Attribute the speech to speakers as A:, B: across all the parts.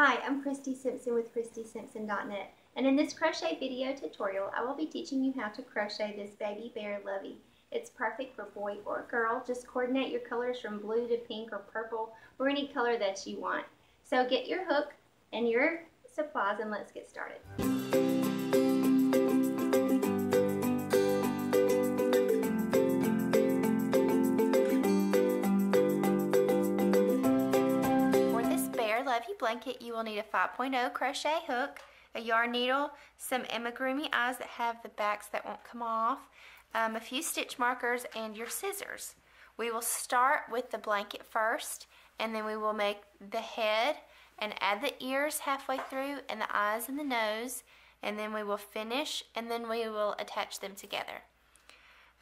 A: Hi, I'm Kristi Simpson with KristiSimpson.net, and in this crochet video tutorial I will be teaching you how to crochet this baby bear lovey. It's perfect for boy or girl. Just coordinate your colors from blue to pink or purple or any color that you want. So get your hook and your supplies and let's get started. Blanket, you will need a 5.0 crochet hook, a yarn needle, some amigurumi eyes that have the backs that won't come off, a few stitch markers, and your scissors. We will start with the blanket first, and then we will make the head and add the ears halfway through and the eyes and the nose, and then we will finish and then we will attach them together.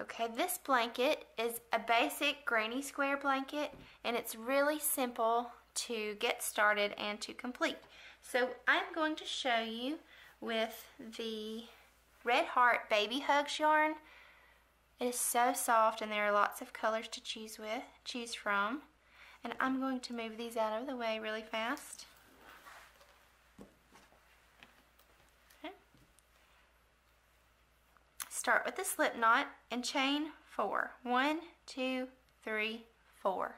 A: Okay, this blanket is a basic granny square blanket, and it's really simple to get started and to complete. So I'm going to show you with the Red Heart Baby Hugs yarn. It is so soft and there are lots of colors to choose from. And I'm going to move these out of the way really fast. Okay. Start with the slip knot and chain 4. 1, 2, 3, 4.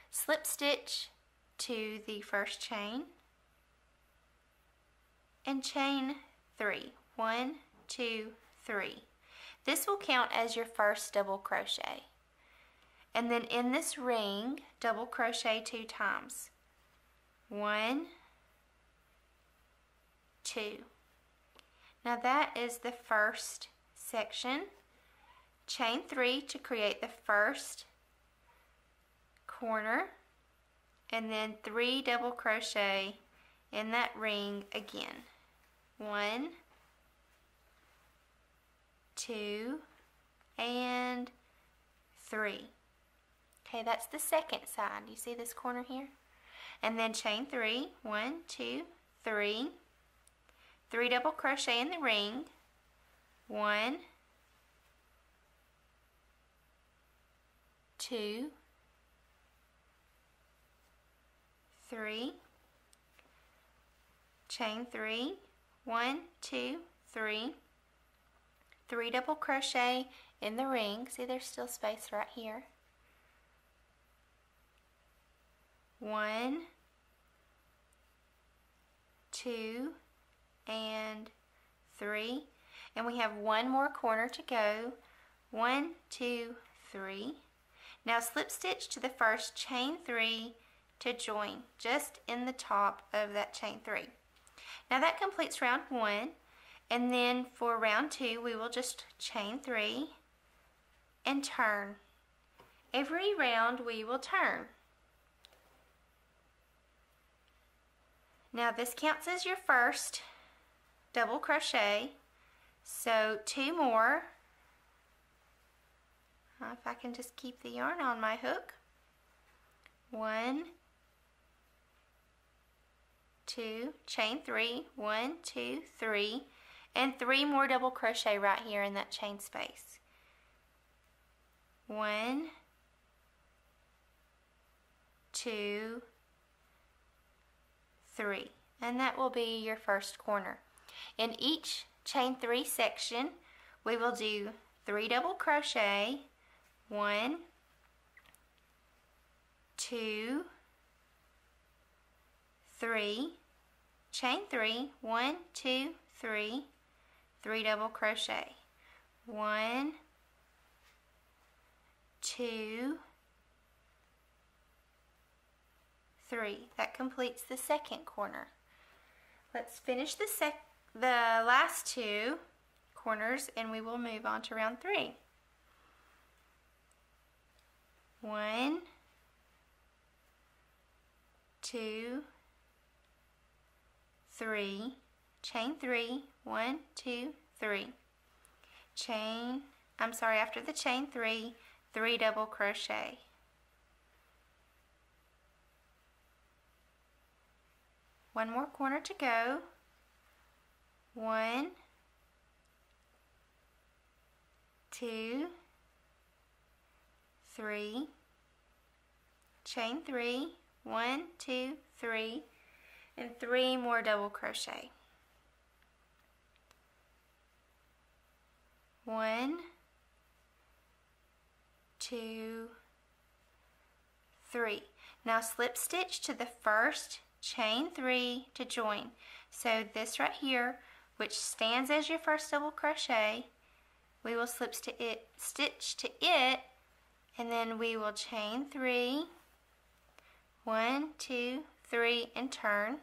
A: Slip stitch to the first chain and chain 3. 1, 2, 3. This will count as your first double crochet. And then in this ring, double crochet 2 times. 1, 2. Now that is the first section. Chain 3 to create the first corner, and then 3 double crochet in that ring again. 1, 2, and 3. Okay, that's the second side. You see this corner here? And then chain 3. 1, 2, 3. 3 double crochet in the ring. 1, 2, 3, chain 3, 1, 2, 3, 3 double crochet in the ring. See, there's still space right here. 1, 2, and 3, and we have one more corner to go. 1, 2, 3. Now slip stitch to the first chain 3 to join just in the top of that chain 3. Now that completes round 1, and then for round 2 we will just chain 3 and turn. Every round we will turn. Now this counts as your first double crochet, so 2 more. If I can just keep the yarn on my hook. 1, 2, chain 3, 1, 2, 3, and 3 more double crochet right here in that chain space. 1, 2, 3, and that will be your first corner. In each chain 3 section, we will do 3 double crochet. 1, 2, 3, chain 3, 1, 2, 3, 3 double crochet. 1, 2, 3. That completes the second corner. Let's finish the last 2 corners and we will move on to round 3. 1, 2, 3, chain 3, 1, 2, 3. After the chain 3, 3 double crochet. 1 more corner to go. 1, 2, 3, chain 3, 1, 2, 3, and 3 more double crochet. 1, 2, 3. Now slip stitch to the first, chain 3 to join. So this right here, which stands as your first double crochet, we will stitch to it, and then we will chain 3, 1, 2, 3, and turn.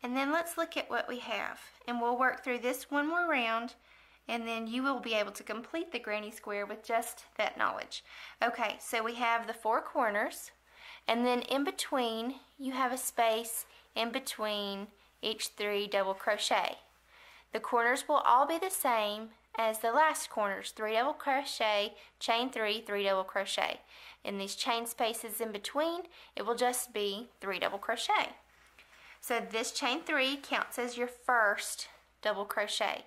A: And then let's look at what we have, and we'll work through this one more round, and then you will be able to complete the granny square with just that knowledge. Okay, so we have the 4 corners, and then in between you have a space in between each 3 double crochet. The corners will all be the same as the last corners, 3 double crochet, chain 3, 3 double crochet. In these chain spaces in between, it will just be 3 double crochet. So this chain 3 counts as your first double crochet.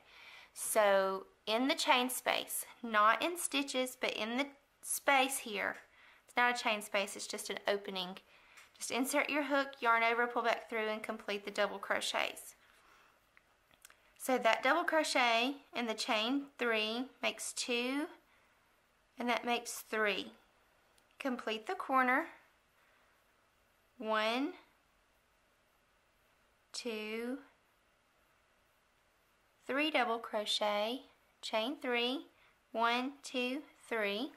A: So in the chain space, not in stitches, but in the space here, it's not a chain space, it's just an opening. Just insert your hook, yarn over, pull back through, and complete the double crochets. So that double crochet in the chain 3 makes 2, and that makes 3. Complete the corner. 1, 2, 3 double crochet, chain 3, 1, 2, 3.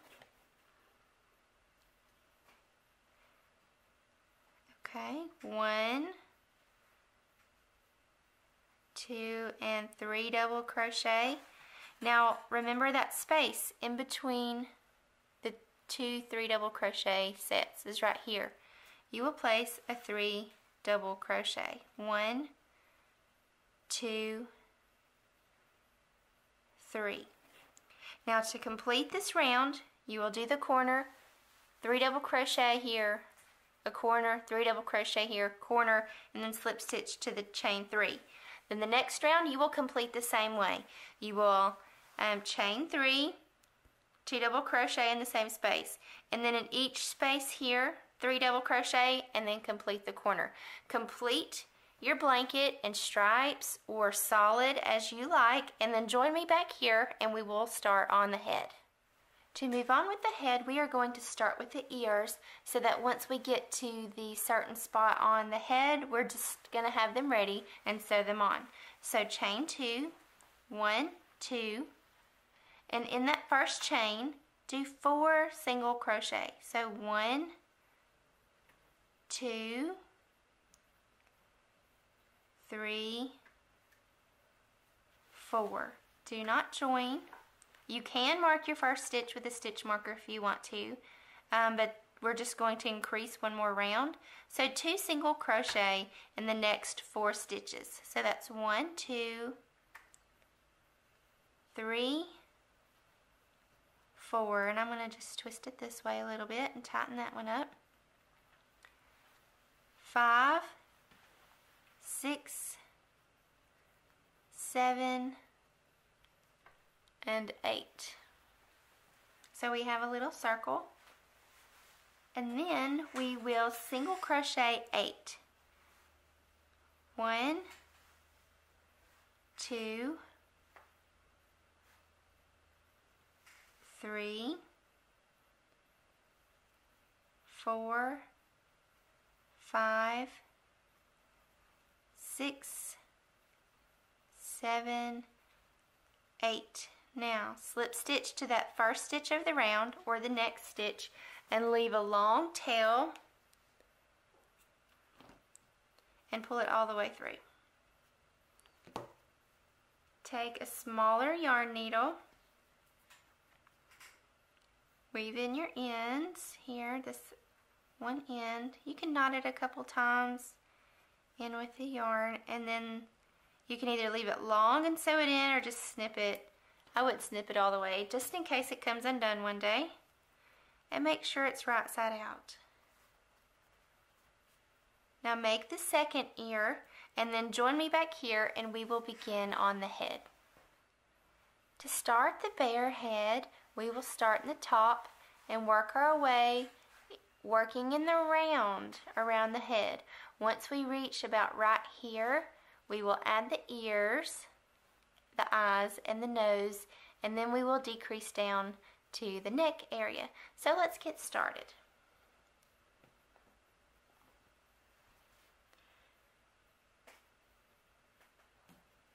A: Okay, 1, 2, and 3 double crochet. Now remember that space in between the 2 3 double crochet sets is right here. You will place a 3 double crochet. 1, 2, 3. Now to complete this round, you will do the corner, 3 double crochet here, a corner, 3 double crochet here, corner, and then slip stitch to the chain 3. Then the next round you will complete the same way. You will chain 3, 2 double crochet in the same space, and then in each space here 3 double crochet, and then complete the corner. Complete your blanket in stripes or solid as you like, and then join me back here and we will start on the head. To move on with the head, we are going to start with the ears, so that once we get to the certain spot on the head, we're just going to have them ready and sew them on. So chain 2, 1, 2, and in that first chain, do 4 single crochet. So 1, 2, 3, 4. Do not join. You can mark your first stitch with a stitch marker if you want to, but we're just going to increase one more round. So 2 single crochet in the next 4 stitches. So that's 1, 2, 3, 4, and I'm going to just twist it this way a little bit and tighten that one up. 5, 6, 7, and 8. So we have a little circle, and then we will single crochet 8. 1, 2, 3, 4, 5, 6, 7, 8. Now slip stitch to that first stitch of the round or the next stitch and leave a long tail and pull it all the way through. Take a smaller yarn needle, weave in your ends here, this one end. You can knot it a couple times in with the yarn, and then you can either leave it long and sew it in or just snip it. I wouldn't snip it all the way, just in case it comes undone one day. And make sure it's right side out. Now make the second ear, and then join me back here and we will begin on the head. To start the bear head, we will start in the top and work our way working in the round around the head. Once we reach about right here, we will add the ears, the eyes, and the nose, and then we will decrease down to the neck area. So let's get started.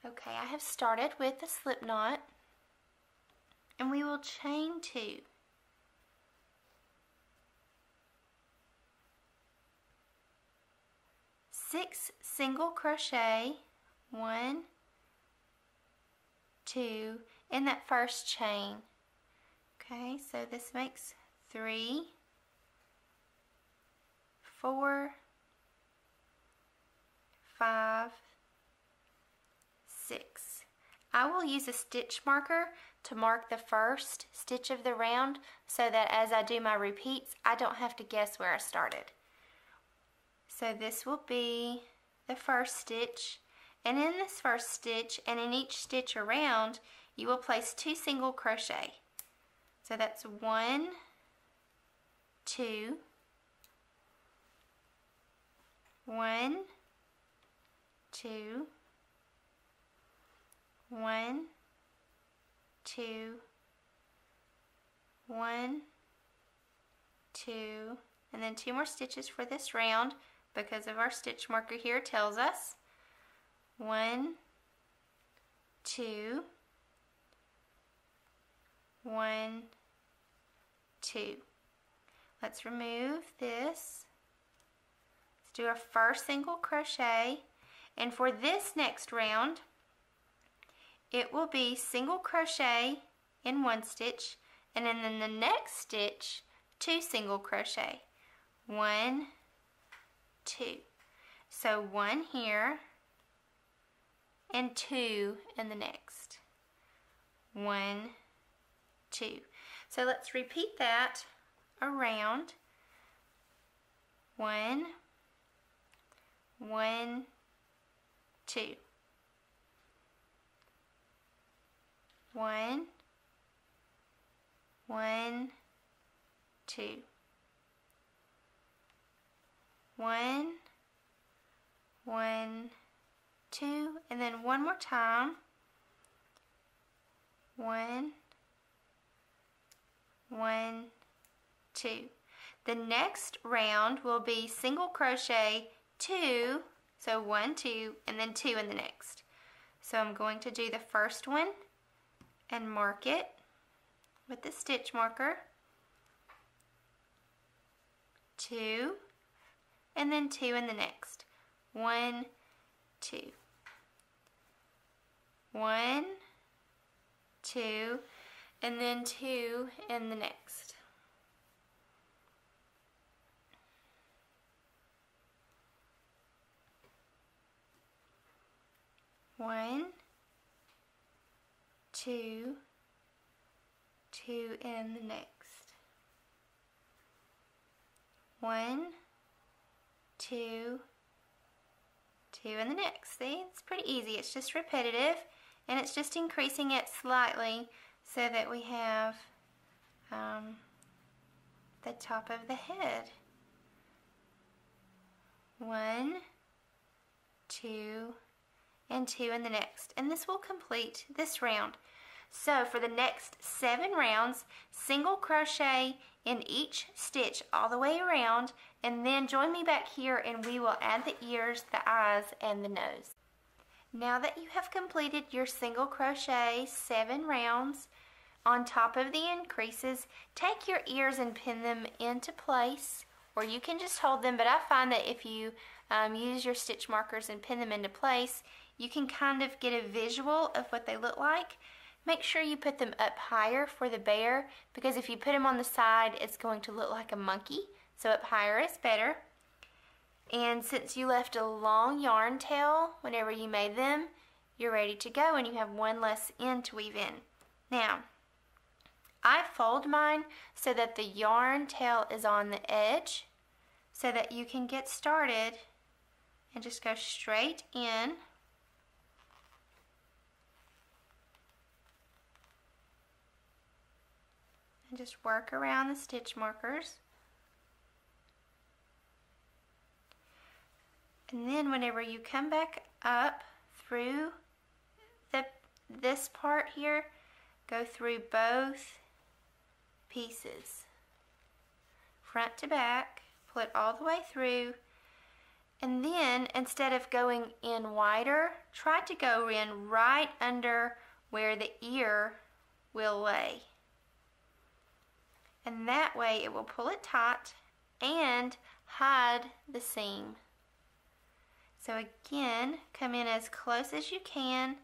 A: Okay, I have started with the slip knot, and we will chain 2. Six single crochet, 1, 2, in that first chain. Okay, so this makes 3, 4, 5, 6. I will use a stitch marker to mark the first stitch of the round so that as I do my repeats, I don't have to guess where I started. So this will be the first stitch, and in this first stitch and in each stitch around, you will place 2 single crochet. So that's 1, 2, 1, 2, 1, 2, 1, 2, and then 2 more stitches for this round because of our stitch marker here tells us. 1, 2, 1, 2. Let's remove this. Let's do our first single crochet, and for this next round, it will be single crochet in one stitch, and then in the next stitch, 2 single crochet. 1, 2. So 1 here, and 2 in the next. 1, 2. So let's repeat that around. 1, 1, 2. 1, 1, 2. 1, 1, 2, and then one more time. 1, 1, 2. The next round will be single crochet 2, so 1, 2, and then 2 in the next. So I'm going to do the first one and mark it with the stitch marker. 2, and then 2 in the next. 1, 2. 1, 2, and then 2 in the next. One, 2, 2 in the next. 1, 2, 2 in the next. See, it's pretty easy. It's just repetitive, and it's just increasing it slightly so that we have the top of the head. 1, 2, and 2 in the next. And this will complete this round. So for the next 7 rounds, single crochet in each stitch all the way around, and then join me back here and we will add the ears, the eyes, and the nose. Now that you have completed your single crochet 7 rounds on top of the increases, take your ears and pin them into place, or you can just hold them, but I find that if you use your stitch markers and pin them into place, you can kind of get a visual of what they look like. Make sure you put them up higher for the bear, because if you put them on the side, it's going to look like a monkey. So up higher is better. And since you left a long yarn tail whenever you made them, you're ready to go and you have one less end to weave in. Now, I fold mine so that the yarn tail is on the edge so that you can get started and just go straight in. And just work around the stitch markers. And then whenever you come back up through this part here, go through both pieces, front to back, pull it all the way through, and then instead of going in wider, try to go in right under where the ear will lay. And that way it will pull it taut and hide the seam. So again, come in as close as you can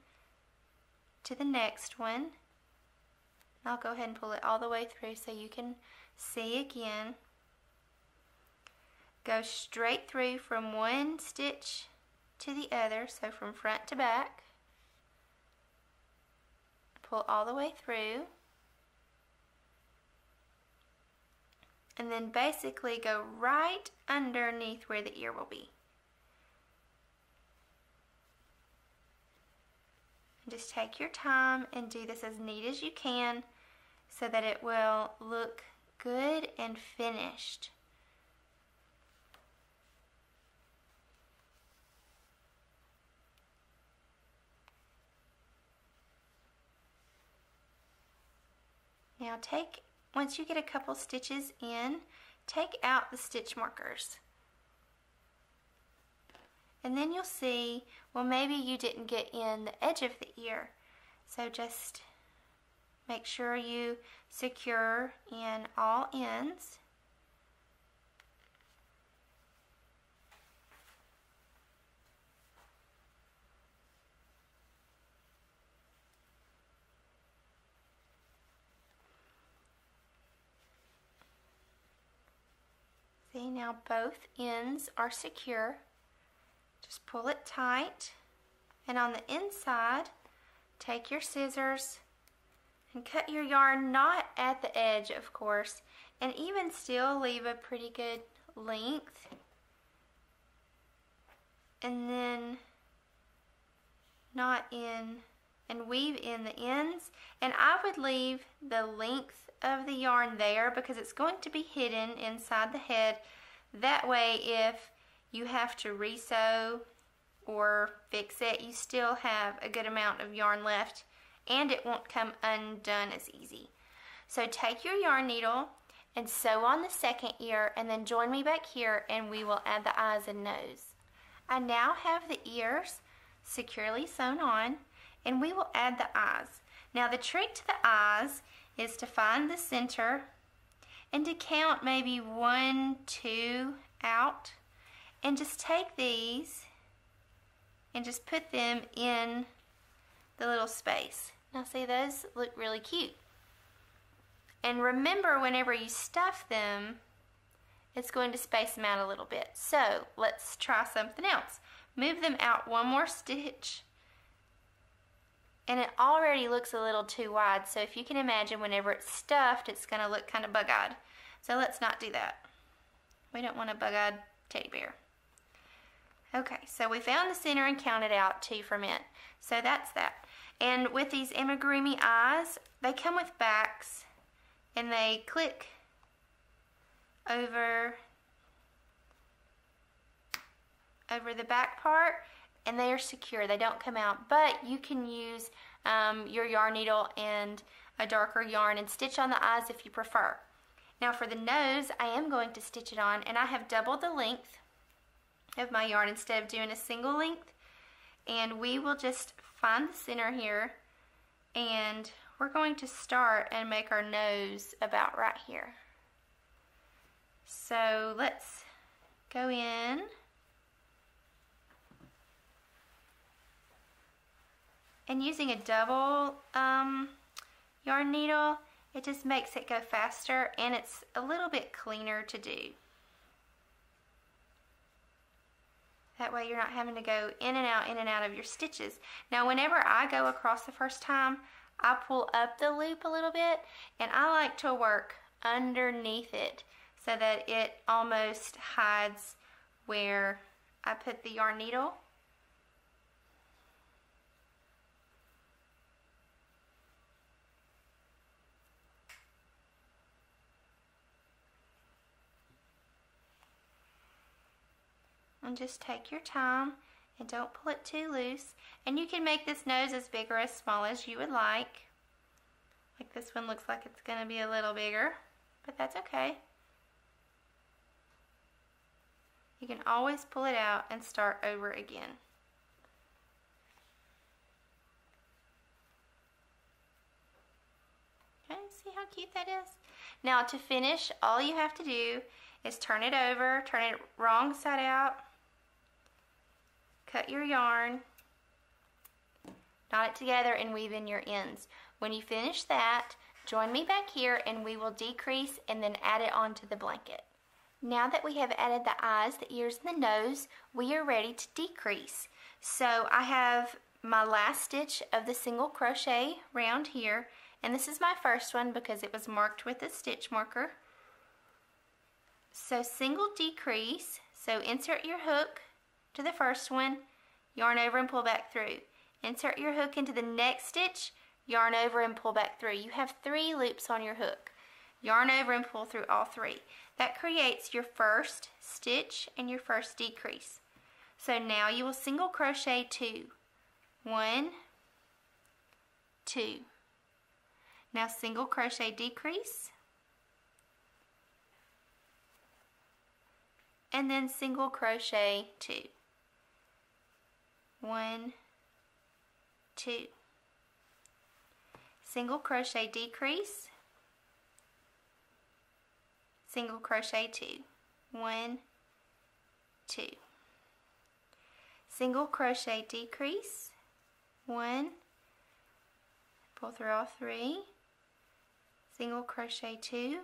A: to the next one. I'll go ahead and pull it all the way through so you can see again. Go straight through from one stitch to the other, so from front to back. Pull all the way through. And then basically go right underneath where the ear will be. And just take your time and do this as neat as you can so that it will look good and finished. Now once you get a couple stitches in, take out the stitch markers. And then you'll see, well, maybe you didn't get in the edge of the ear. So just make sure you secure in all ends. See, now both ends are secure. Just pull it tight, and on the inside, take your scissors and cut your yarn not at the edge, of course, and even still leave a pretty good length. And then knot in and weave in the ends, and I would leave the length of the yarn there because it's going to be hidden inside the head. That way, if you have to resew or fix it, you still have a good amount of yarn left and it won't come undone as easy. So take your yarn needle and sew on the second ear, and then join me back here and we will add the eyes and nose. I now have the ears securely sewn on, and we will add the eyes. Now the trick to the eyes is to find the center and to count maybe 1, 2 out, and just take these and just put them in the little space. Now see, those look really cute. And remember, whenever you stuff them, it's going to space them out a little bit. So let's try something else. Move them out one more stitch, and it already looks a little too wide. So if you can imagine, whenever it's stuffed, it's going to look kind of bug-eyed. So let's not do that. We don't want a bug-eyed teddy bear. Okay, so we found the center and counted out 2 from it. So that's that. And with these amigurumi eyes, they come with backs, and they click over the back part, and they are secure. They don't come out, but you can use your yarn needle and a darker yarn and stitch on the eyes if you prefer. Now for the nose, I am going to stitch it on, and I have doubled the length of my yarn instead of doing a single length, and we will just find the center here, and we're going to start and make our nose about right here. So let's go in and using a double yarn needle, it just makes it go faster, and it's a little bit cleaner to do. That way you're not having to go in and out of your stitches. Now whenever I go across the first time, I pull up the loop a little bit, and I like to work underneath it so that it almost hides where I put the yarn needle. And just take your time and don't pull it too loose. And you can make this nose as big or as small as you would like. Like this one looks like it's going to be a little bigger, but that's okay. You can always pull it out and start over again. Okay, see how cute that is? Now to finish, all you have to do is turn it over, turn it wrong side out, cut your yarn, knot it together, and weave in your ends. When you finish that, join me back here and we will decrease and then add it onto the blanket. Now that we have added the eyes, the ears, and the nose, we are ready to decrease. So I have my last stitch of the single crochet round here, and this is my first one because it was marked with a stitch marker. So single decrease, so insert your hook to the first one, yarn over and pull back through. Insert your hook into the next stitch, yarn over and pull back through. You have 3 loops on your hook. Yarn over and pull through all 3. That creates your first stitch and your first decrease. So now you will single crochet 2. 1, 2. Now single crochet decrease, and then single crochet 2. 1, 2. Single crochet decrease, single crochet 2. 1, 2. Single crochet decrease, 1, pull through all 3, single crochet 2,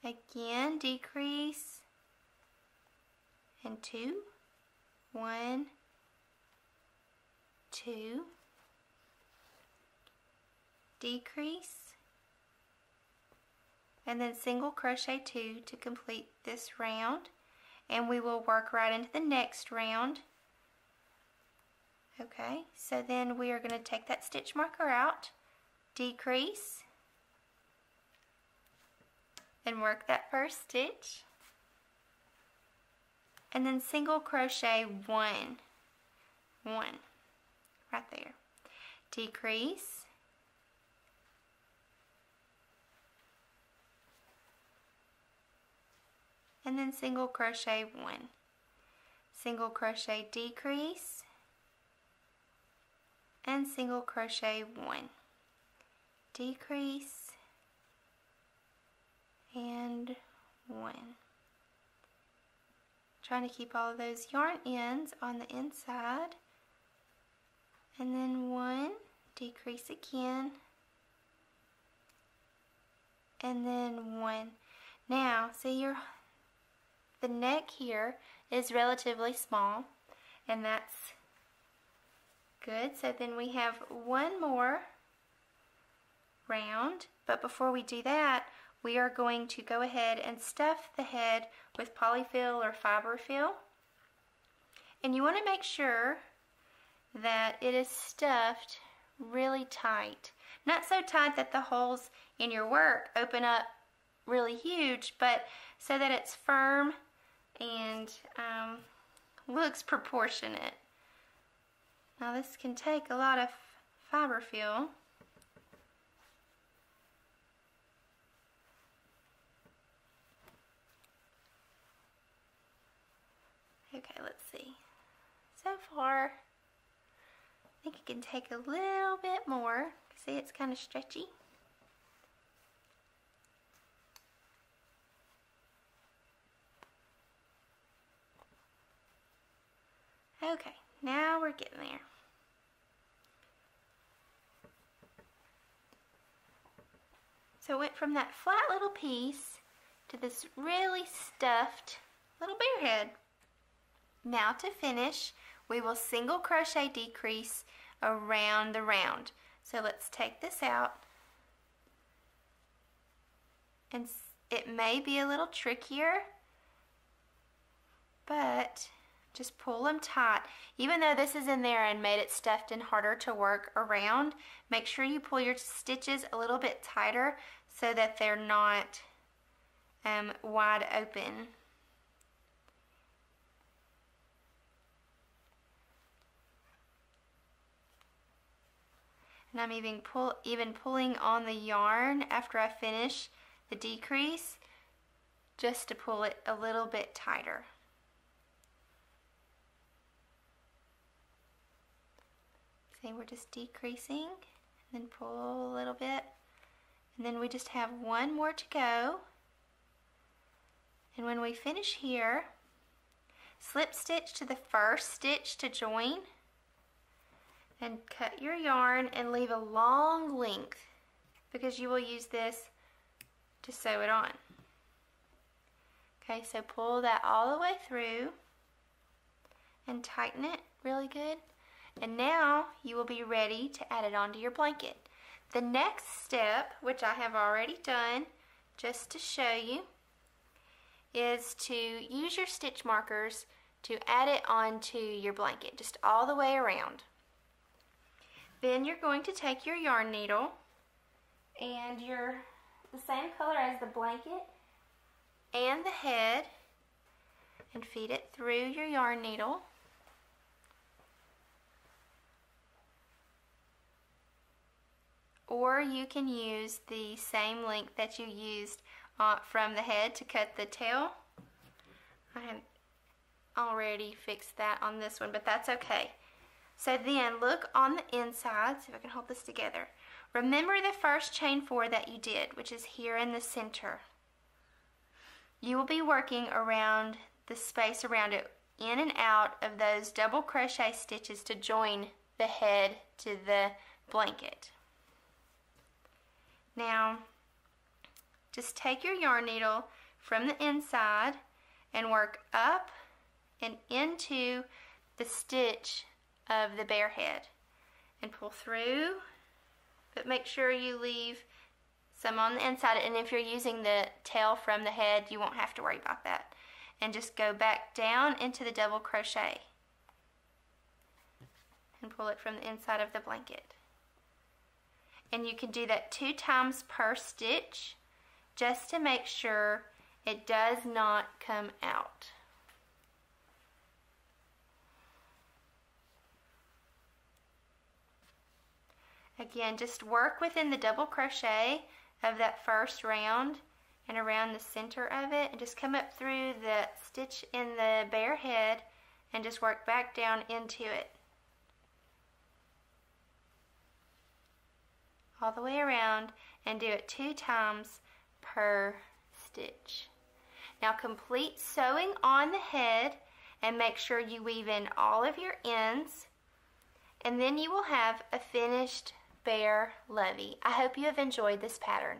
A: again decrease, and 2, 1, 2, decrease, and then single crochet 2 to complete this round, and we will work right into the next round. Okay, so then we are going to take that stitch marker out, decrease, and work that first stitch, and then single crochet 1, right there, decrease, and then single crochet 1, single crochet decrease, and single crochet 1, decrease, and 1. Trying to keep all of those yarn ends on the inside, and then 1, decrease again, and then 1. Now see, the neck here is relatively small, and that's good. So then we have one more round, but before we do that, we are going to go ahead and stuff the head with polyfill or fiberfill. And you want to make sure that it is stuffed really tight. Not so tight that the holes in your work open up really huge, but so that it's firm and looks proportionate. Now this can take a lot of fiberfill. Okay, let's see. So far, I think it can take a little bit more. See, it's kind of stretchy. Okay, now we're getting there. So it went from that flat little piece to this really stuffed little bear head. Now to finish, we will single crochet decrease around the round. So let's take this out. And it may be a little trickier, but just pull them tight. Even though this is in there and made it stuffed and harder to work around, make sure you pull your stitches a little bit tighter so that they're not wide open. And I'm even pulling on the yarn after I finish the decrease, just to pull it a little bit tighter. See, we're just decreasing, and then pull a little bit, and then we just have one more to go. And when we finish here, slip stitch to the first stitch to join, and cut your yarn and leave a long length because you will use this to sew it on. Okay, so pull that all the way through and tighten it really good. And now you will be ready to add it onto your blanket. The next step, which I have already done just to show you, is to use your stitch markers to add it onto your blanket, just all the way around. Then you're going to take your yarn needle and the same color as the blanket and the head, and feed it through your yarn needle. Or you can use the same length that you used from the head to cut the tail. I have already fixed that on this one, but that's okay. So then look on the inside, see if I can hold this together. Remember the first chain 4 that you did, which is here in the center. You will be working around the space around it, in and out of those double crochet stitches to join the head to the blanket. Now, just take your yarn needle from the inside and work up and into the stitch of the bear head and pull through, but make sure you leave some on the inside, and if you're using the tail from the head, you won't have to worry about that. And just go back down into the double crochet and pull it from the inside of the blanket. And you can do that 2 times per stitch just to make sure it does not come out. Again, just work within the double crochet of that first round and around the center of it, and just come up through the stitch in the bear head and just work back down into it. All the way around, and do it 2 times per stitch. Now complete sewing on the head and make sure you weave in all of your ends, and then you will have a finished bear lovey. I hope you have enjoyed this pattern.